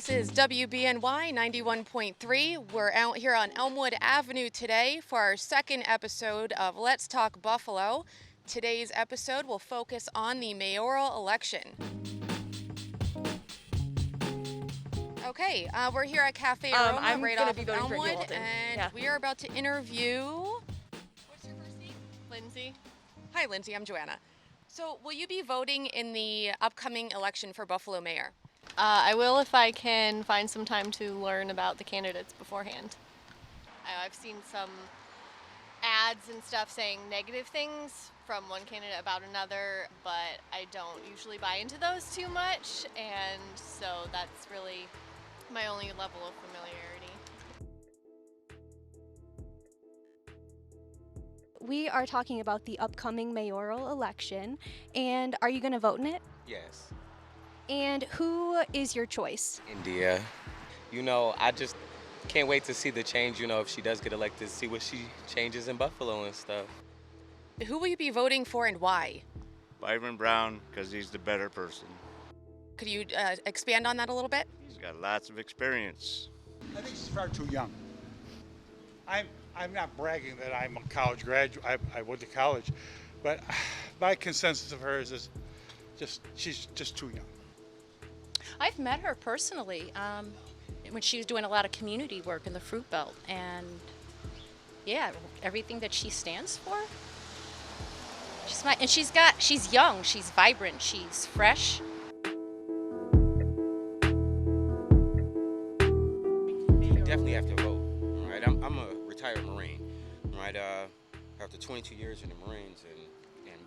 This is WBNY 91.3. We're out here on Elmwood Avenue today for our second episode of Let's Talk Buffalo. Today's episode will focus on the mayoral election. Okay, we're here at Cafe Aroma right off of Elmwood, and we are about to interview... What's your first name? Lindsay. Hi, Lindsay. I'm Joana. So, will you be voting in the upcoming election for Buffalo Mayor? I will if I can find some time to learn about the candidates beforehand. I've seen some ads and stuff saying negative things from one candidate about another, but I don't usually buy into those too much, and so that's really my only level of familiarity. We are talking about the upcoming mayoral election, and are you going to vote in it? Yes. And who is your choice? India. I just can't wait to see the change, if she does get elected, see what she changes in Buffalo and stuff. Who will you be voting for and why? Byron Brown, because he's the better person. Could you expand on that a little bit? He's got lots of experience. I think she's far too young. I'm not bragging that I'm a college graduate. I went to college, but my consensus of hers is she's just too young. I've met her personally when she was doing a lot of community work in the Fruit Belt, and yeah, everything that she stands for. She's young, she's vibrant, she's fresh. You definitely have to vote. Right? I'm a retired Marine. Right? After 22 years in the Marines and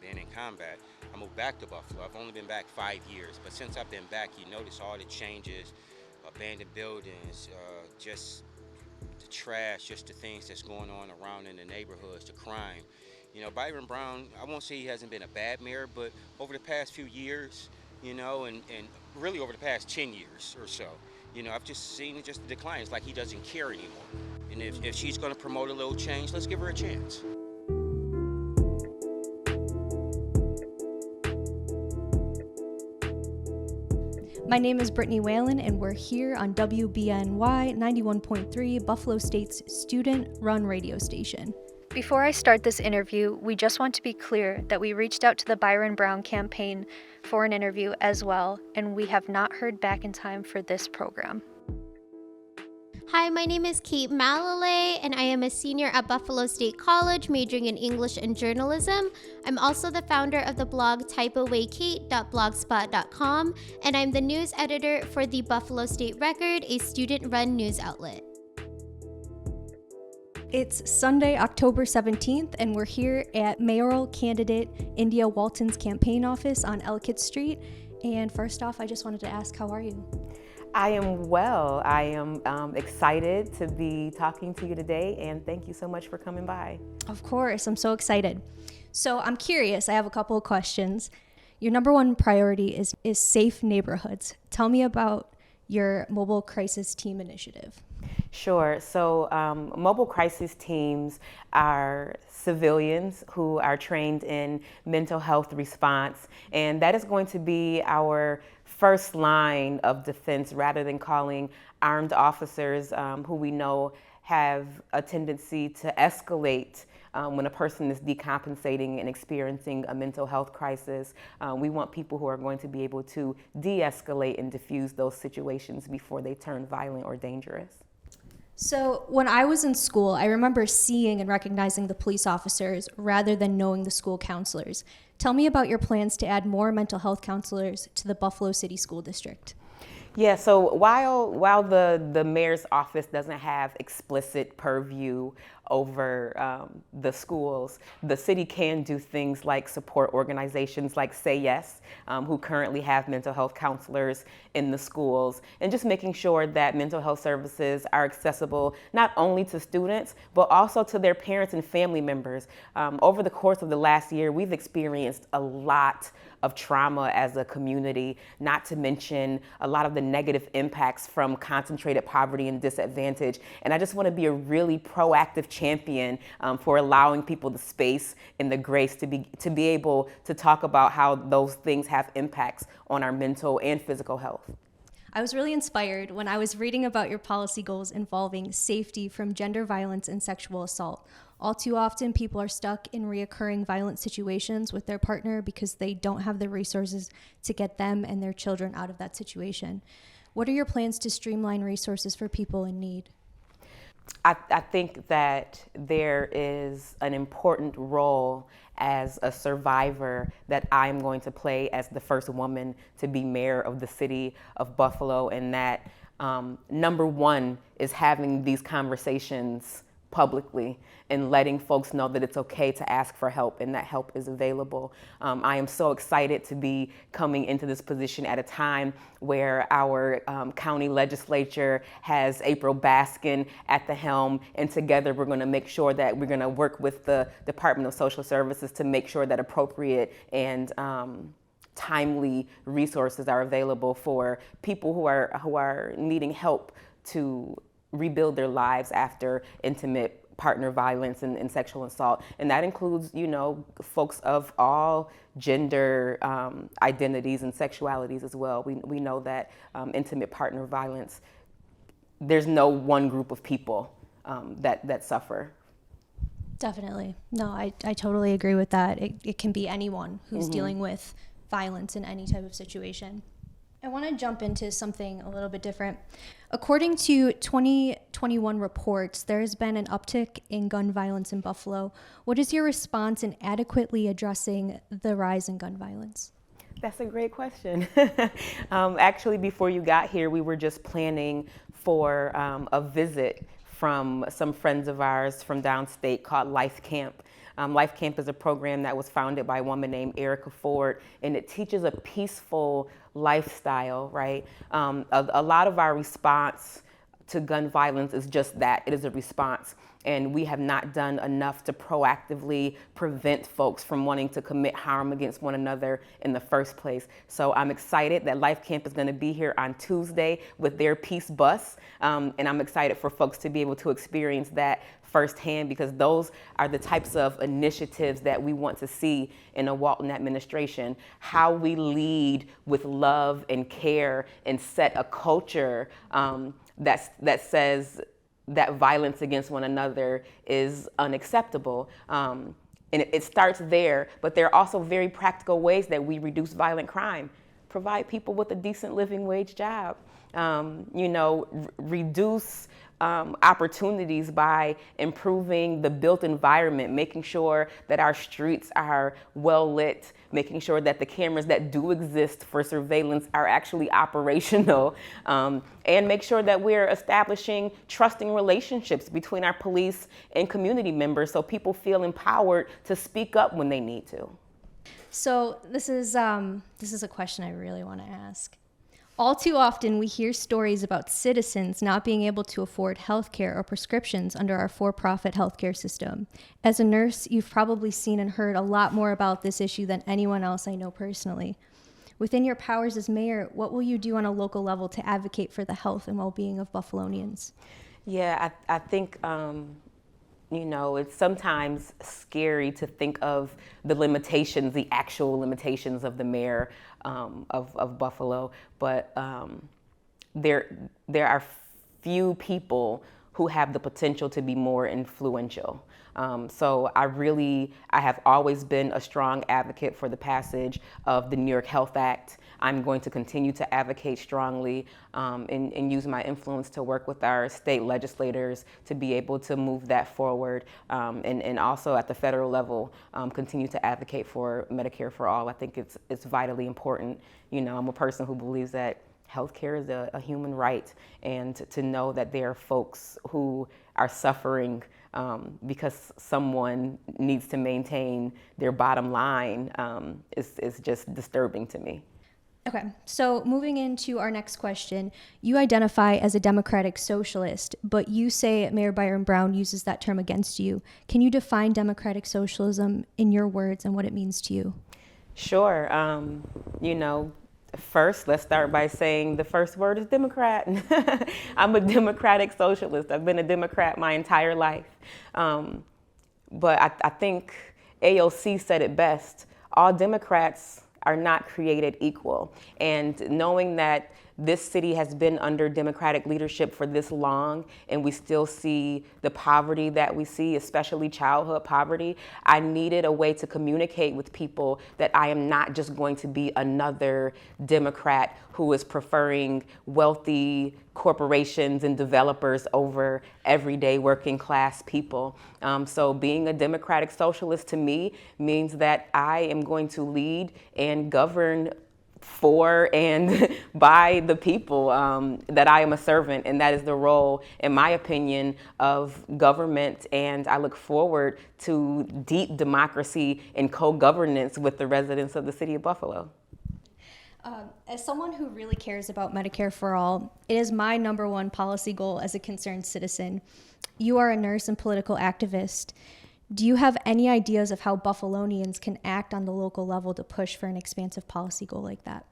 being in combat, I moved back to Buffalo. I've only been back 5 years, but since I've been back, you notice all the changes, abandoned buildings, just the trash, just the things that's going on around in the neighborhoods, the crime. Byron Brown, I won't say he hasn't been a bad mayor, but over the past few years, and really over the past 10 years or so, I've just seen just the decline. It's like he doesn't care anymore. And if she's going to promote a little change, let's give her a chance. My name is Brittany Whalen, and we're here on WBNY 91.3, Buffalo State's student-run radio station. Before I start this interview, we just want to be clear that we reached out to the Byron Brown campaign for an interview as well, and we have not heard back in time for this program. Hi, my name is Kate Malilay, and I am a senior at Buffalo State College, majoring in English and journalism. I'm also the founder of the blog typeawaykate.blogspot.com, and I'm the news editor for the Buffalo State Record, a student-run news outlet. It's Sunday, October 17th, and we're here at mayoral candidate India Walton's campaign office on Ellicott Street. And first off, I just wanted to ask, how are you? I am well. I am excited to be talking to you today, and thank you so much for coming by. Of course, I'm so excited. So I'm curious, I have a couple of questions. Your number one priority is safe neighborhoods. Tell me about your mobile crisis team initiative. Sure. So mobile crisis teams are civilians who are trained in mental health response, and that is going to be our first line of defense rather than calling armed officers who we know have a tendency to escalate when a person is decompensating and experiencing a mental health crisis. We want people who are going to be able to de-escalate and diffuse those situations before they turn violent or dangerous. So when I was in school, I remember seeing and recognizing the police officers rather than knowing the school counselors. Tell me about your plans to add more mental health counselors to the Buffalo City School District. Yeah, so while the mayor's office doesn't have explicit purview over the schools, the city can do things like support organizations like Say Yes, who currently have mental health counselors in the schools, and just making sure that mental health services are accessible not only to students, but also to their parents and family members. Over the course of the last year, we've experienced a lot of trauma as a community, not to mention a lot of the negative impacts from concentrated poverty and disadvantage. And I just want to be a really proactive champion for allowing people the space and the grace to be able to talk about how those things have impacts on our mental and physical health. I was really inspired when I was reading about your policy goals involving safety from gender violence and sexual assault. All too often, people are stuck in reoccurring violent situations with their partner because they don't have the resources to get them and their children out of that situation. What are your plans to streamline resources for people in need? I think that there is an important role as a survivor that I'm going to play as the first woman to be mayor of the city of Buffalo, and that number one is having these conversations publicly and letting folks know that it's okay to ask for help and that help is available. I am so excited to be coming into this position at a time where our county legislature has April Baskin at the helm, and together we're going to make sure that we're going to work with the Department of Social Services to make sure that appropriate and timely resources are available for people who are needing help to rebuild their lives after intimate partner violence and sexual assault. And that includes, folks of all gender identities and sexualities as well. We know that intimate partner violence, there's no one group of people that suffer. Definitely. No, I totally agree with that. It can be anyone who's dealing with violence in any type of situation. I want to jump into something a little bit different. According to 2021 reports, there has been an uptick in gun violence in Buffalo. What is your response in adequately addressing the rise in gun violence? That's a great question. Actually, before you got here, we were just planning for a visit from some friends of ours from downstate called Life Camp. Life Camp is a program that was founded by a woman named Erica Ford, and it teaches a peaceful lifestyle, right? A lot of our response to gun violence is just that. It is a response. And we have not done enough to proactively prevent folks from wanting to commit harm against one another in the first place. So I'm excited that Life Camp is going to be here on Tuesday with their Peace Bus. And I'm excited for folks to be able to experience that firsthand, because those are the types of initiatives that we want to see in a Walton administration. How we lead with love and care and set a culture that says that violence against one another is unacceptable. And it starts there, but there are also very practical ways that we reduce violent crime. Provide people with a decent living wage job. Reduce opportunities by improving the built environment, making sure that our streets are well lit, making sure that the cameras that do exist for surveillance are actually operational, and make sure that we're establishing trusting relationships between our police and community members so people feel empowered to speak up when they need to. So this is a question I really want to ask. All too often, we hear stories about citizens not being able to afford healthcare or prescriptions under our for-profit healthcare system. As a nurse, you've probably seen and heard a lot more about this issue than anyone else I know personally. Within your powers as mayor, what will you do on a local level to advocate for the health and well-being of Buffalonians? Yeah, I think it's sometimes scary to think of the actual limitations of the mayor of Buffalo, but there are few people who have the potential to be more influential. So I have always been a strong advocate for the passage of the New York Health Act. I'm going to continue to advocate strongly and use my influence to work with our state legislators to be able to move that forward, and also at the federal level, continue to advocate for Medicare for all. I think it's vitally important. I'm a person who believes that healthcare is a human right, and to know that there are folks who are suffering because someone needs to maintain their bottom line is just disturbing to me. Okay, so moving into our next question, you identify as a democratic socialist, but you say Mayor Byron Brown uses that term against you. Can you define democratic socialism in your words and what it means to you? Sure. First, let's start by saying the first word is Democrat. I'm a democratic socialist. I've been a Democrat my entire life. But I think AOC said it best. All Democrats are not created equal. And knowing that this city has been under Democratic leadership for this long, and we still see the poverty that we see, especially childhood poverty. I needed a way to communicate with people that I am not just going to be another Democrat who is preferring wealthy corporations and developers over everyday working class people. So being a democratic socialist to me means that I am going to lead and govern for and by the people, that I am a servant, and that is the role, in my opinion, of government. And I look forward to deep democracy and co-governance with the residents of the city of Buffalo. As someone who really cares about Medicare for all, it is my number one policy goal as a concerned citizen. You are a nurse and political activist. Do you have any ideas of how Buffalonians can act on the local level to push for an expansive policy goal like that?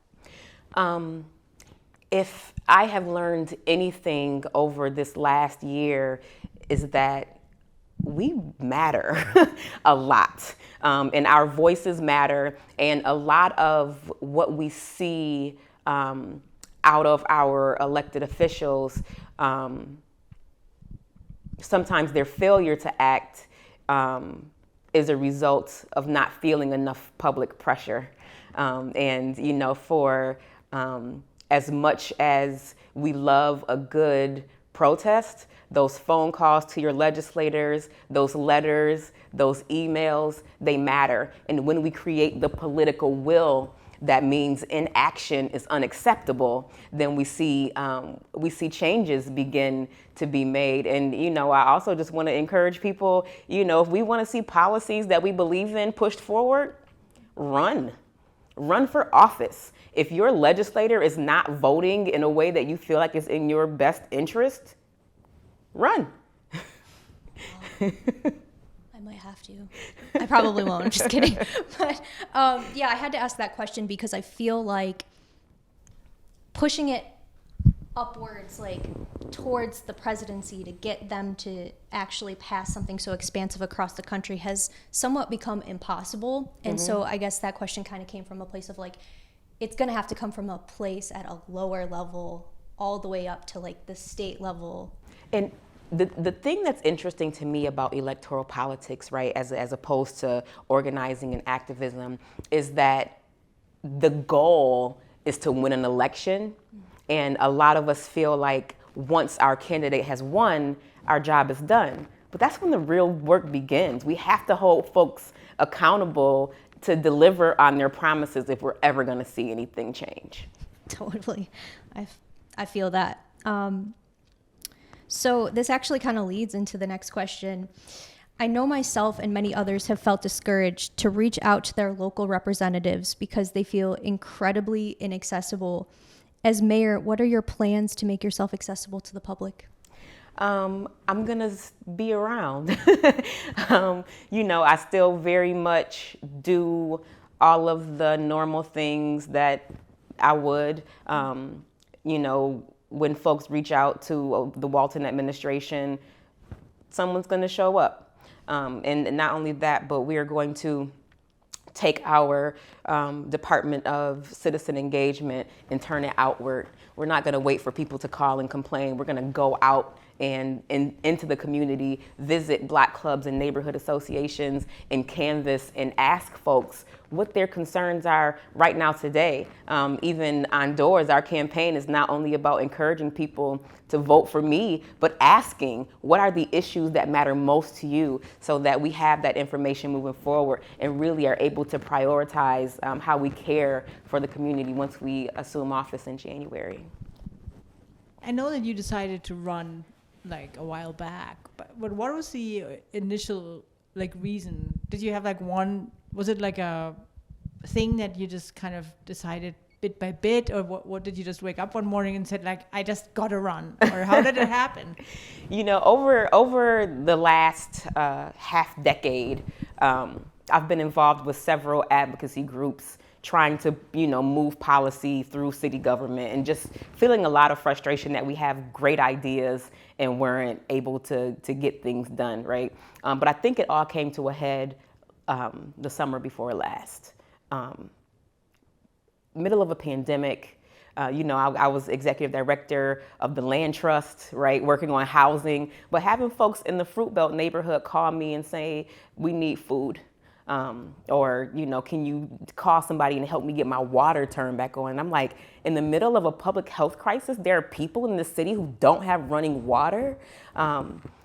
If I have learned anything over this last year, is that we matter a lot, and our voices matter, and a lot of what we see out of our elected officials, sometimes their failure to act is a result of not feeling enough public pressure. And, you know, for as much as we love a good protest, those phone calls to your legislators, those letters, those emails, they matter. And when we create the political will that means inaction is unacceptable, then we see changes begin to be made. And, you know, I also just want to encourage people, you know, if we want to see policies that we believe in pushed forward, run for office. If your legislator is not voting in a way that you feel like is in your best interest, run. I might have to. I probably won't. I'm just kidding. But yeah, I had to ask that question because I feel like pushing it upwards, like towards the presidency, to get them to actually pass something so expansive across the country has somewhat become impossible. And so I guess that question kind of came from a place of like, it's going to have to come from a place at a lower level all the way up to like the state level. And the thing that's interesting to me about electoral politics, right, as opposed to organizing and activism, is that the goal is to win an election. And a lot of us feel like once our candidate has won, our job is done. But that's when the real work begins. We have to hold folks accountable to deliver on their promises if we're ever going to see anything change. Totally. I feel that. So this actually kind of leads into the next question. I know myself and many others have felt discouraged to reach out to their local representatives because they feel incredibly inaccessible. As mayor, what are your plans to make yourself accessible to the public? I'm gonna be around. You know, I still very much do all of the normal things that I would. You know, when folks reach out to the Walton administration, someone's gonna show up. And not only that, but we are going to take our Department of Citizen Engagement and turn it outward. We're not gonna wait for people to call and complain. We're gonna go out and into the community, visit Black clubs and neighborhood associations, and canvass and ask folks what their concerns are right now today. Even on doors, our campaign is not only about encouraging people to vote for me, but asking what are the issues that matter most to you, so that we have that information moving forward and really are able to prioritize how we care for the community once we assume office in January. I know that you decided to run like a while back, but what was the initial like reason? Did you have like one, was it like a thing that you just kind of decided bit by bit, or what did you just wake up one morning and said like, I just gotta run, or how did it happen? You know, over the last half decade, I've been involved with several advocacy groups trying to, you know, move policy through city government, and just feeling a lot of frustration that we have great ideas and weren't able to get things done, right? But I think it all came to a head the summer before last. Middle of a pandemic, I was executive director of the land trust, right, working on housing. But having folks in the Fruit Belt neighborhood call me and say, we need food. Or, can you call somebody and help me get my water turned back on? And I'm like, in the middle of a public health crisis, there are people in the city who don't have running water.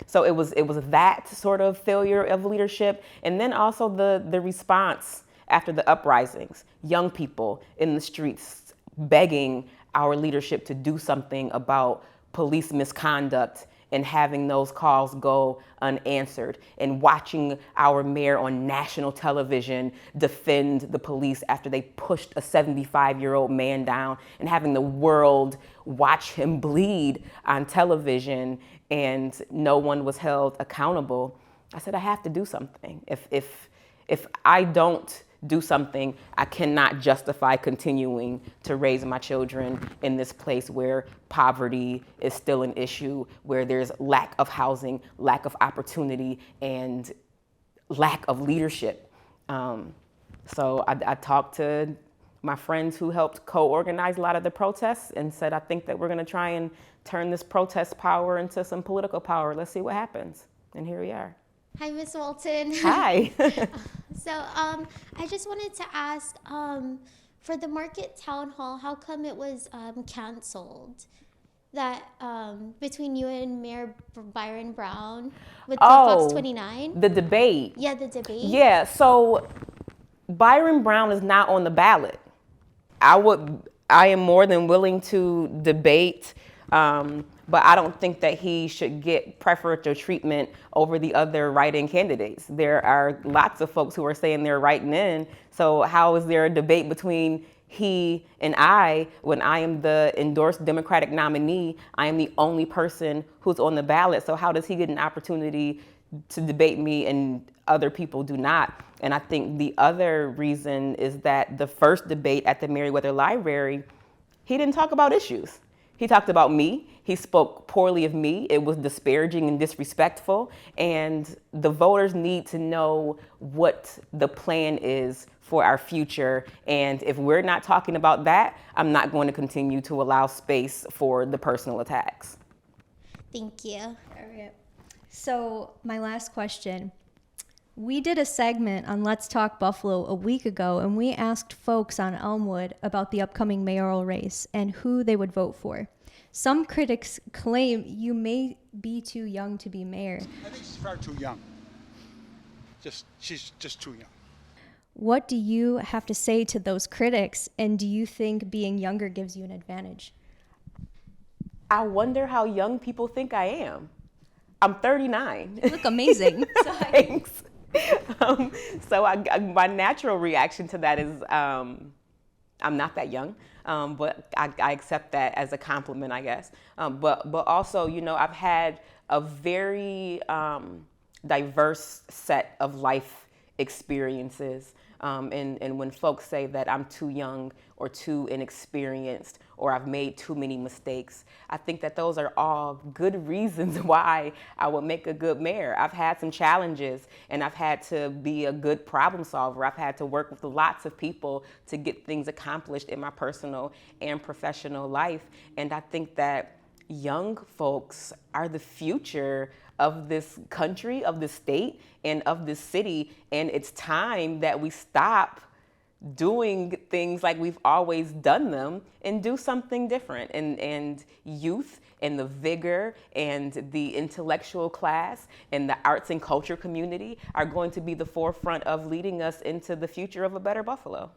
So it was that sort of failure of leadership. And then also the response after the uprisings, young people in the streets begging our leadership to do something about police misconduct and having those calls go unanswered, and watching our mayor on national television defend the police after they pushed a 75-year-old man down, and having the world watch him bleed on television and no one was held accountable. I said, I have to do something. If I don't do something, I cannot justify continuing to raise my children in this place where poverty is still an issue, where there's lack of housing, lack of opportunity, and lack of leadership. So I talked to my friends who helped co-organize a lot of the protests and said, I think that we're gonna try and turn this protest power into some political power. Let's see what happens. And here we are. Hi, Miss Walton. Hi. So I just wanted to ask, for the Market Town Hall, how come it was canceled? That between you and Mayor Byron Brown with the Fox 29? The debate. Yeah, the debate. Yeah, so Byron Brown is not on the ballot. I am more than willing to debate, but I don't think that he should get preferential treatment over the other write-in candidates. There are lots of folks who are saying they're writing in, so how is there a debate between he and I when I am the endorsed Democratic nominee? I am the only person who's on the ballot, so how does he get an opportunity to debate me and other people do not? And I think the other reason is that the first debate at the Meriwether Library, he didn't talk about issues. He talked about me. He spoke poorly of me. It was disparaging and disrespectful. And the voters need to know what the plan is for our future. And if we're not talking about that, I'm not going to continue to allow space for the personal attacks. Thank you. All right. So my last question. We did a segment on Let's Talk Buffalo a week ago, and we asked folks on Elmwood about the upcoming mayoral race and who they would vote for. Some critics claim you may be too young to be mayor. I think she's far too young. She's just too young. What do you have to say to those critics, and do you think being younger gives you an advantage? I wonder how young people think I am. I'm 39. You look amazing. Thanks. So my natural reaction to that is I'm not that young, but I accept that as a compliment, I guess. But also, I've had a very diverse set of life experiences. And when folks say that I'm too young or too inexperienced or I've made too many mistakes, I think that those are all good reasons why I would make a good mayor. I've had some challenges and I've had to be a good problem solver. I've had to work with lots of people to get things accomplished in my personal and professional life. And I think that young folks are the future of this country, of this state, and of this city. And it's time that we stop doing things like we've always done them and do something different. And youth and the vigor and the intellectual class and the arts and culture community are going to be the forefront of leading us into the future of a better Buffalo.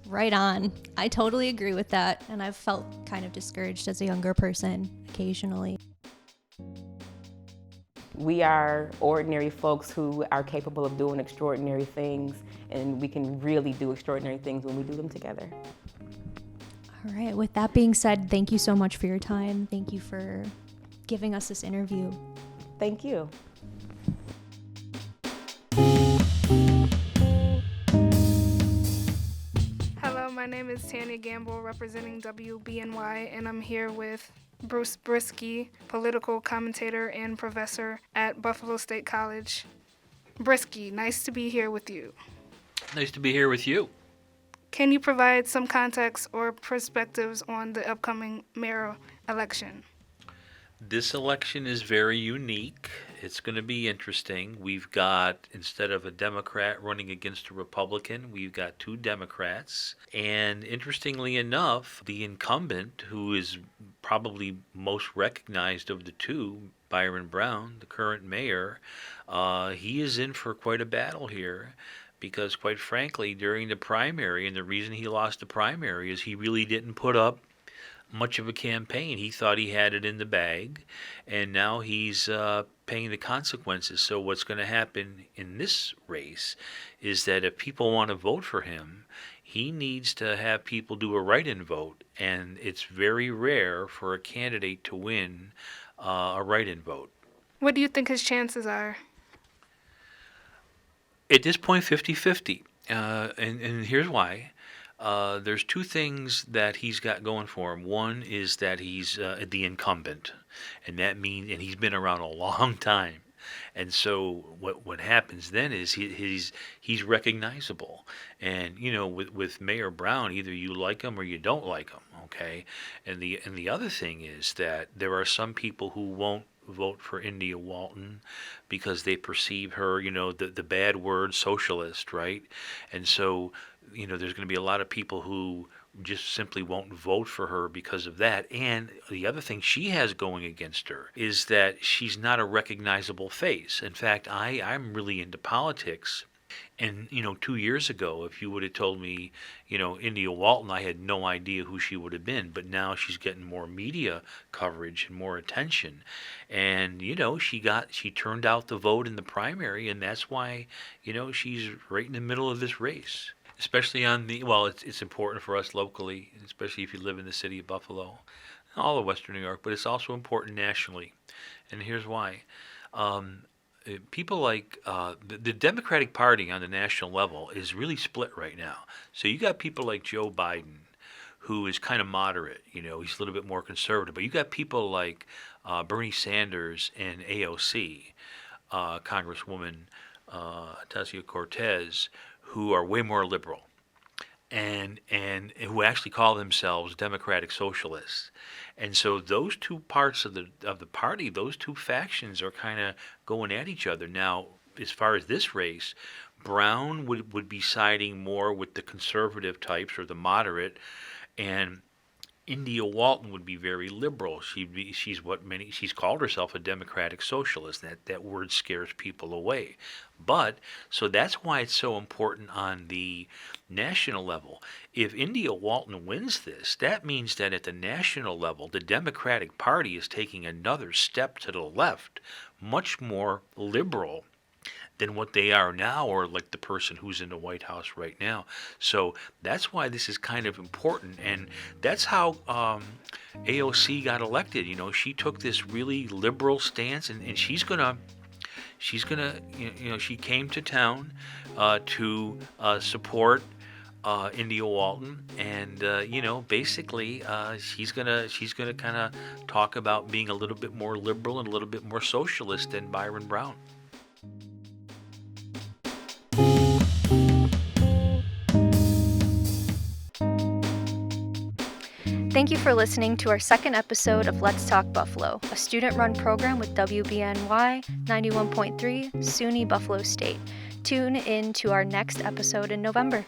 Right on. I totally agree with that. And I've felt kind of discouraged as a younger person occasionally. We are ordinary folks who are capable of doing extraordinary things, and we can really do extraordinary things when we do them together. All right. With that being said, thank you so much for your time. Thank you for giving us this interview. Thank you. Hello, my name is Tanya Gamble, representing WBNY, and I'm here with Bruce Bryski, political commentator and professor at Buffalo State College. Bryski, nice to be here with you. Nice to be here with you. Can you provide some context or perspectives on the upcoming mayoral election? This election is very unique. It's going to be interesting. We've got, instead of a Democrat running against a Republican, we've got 2 Democrats. And interestingly enough, the incumbent, who is probably most recognized of the 2, Byron Brown, the current mayor, he is in for quite a battle here. Because quite frankly, during the primary, and the reason he lost the primary is he really didn't put up much of a campaign. He thought he had it in the bag, and now he's paying the consequences. So what's going to happen in this race is that if people want to vote for him, he needs to have people do a write-in vote, and it's very rare for a candidate to win a write-in vote. What do you think his chances are? At this point, 50-50, and here's why. There's 2 things that he's got going for him. One is that he's the incumbent, and that means, and he's been around a long time. And so what happens then is he's recognizable. And with Mayor Brown, either you like him or you don't like him, okay? And the other thing is that there are some people who won't vote for India Walton because they perceive her, the bad word socialist, right? And so there's going to be a lot of people who just simply won't vote for her because of that. And the other thing she has going against her is that she's not a recognizable face. In fact, I'm really into politics. And, 2 years ago, if you would have told me, India Walton, I had no idea who she would have been. But now she's getting more media coverage and more attention. And, she turned out the vote in the primary. And that's why, she's right in the middle of this race. Especially it's important for us locally, especially if you live in the city of Buffalo, all of Western New York, but it's also important nationally. And here's why. People like the Democratic Party on the national level is really split right now. So you got people like Joe Biden, who is kind of moderate, he's a little bit more conservative. But you got people like Bernie Sanders and AOC, Congresswoman Ocasio-Cortez, who are way more liberal and who actually call themselves democratic socialists. And so those 2 parts of the party, those 2 factions are kind of going at each other. Now, as far as this race, Brown would be siding more with the conservative types or the moderate, and India Walton would be very liberal. She's called herself a democratic socialist. That word scares people away. But so that's why it's so important on the national level. If India Walton wins this, that means that at the national level, the Democratic Party is taking another step to the left, much more liberal than what they are now, or like the person who's in the White House right now. So that's why this is kind of important, and that's how AOC got elected. She took this really liberal stance, and she's gonna she came to town to support India Walton, and basically she's gonna kind of talk about being a little bit more liberal and a little bit more socialist than Byron Brown. Thank you for listening to our second episode of Let's Talk Buffalo, a student-run program with WBNY 91.3 SUNY Buffalo State. Tune in to our next episode in November.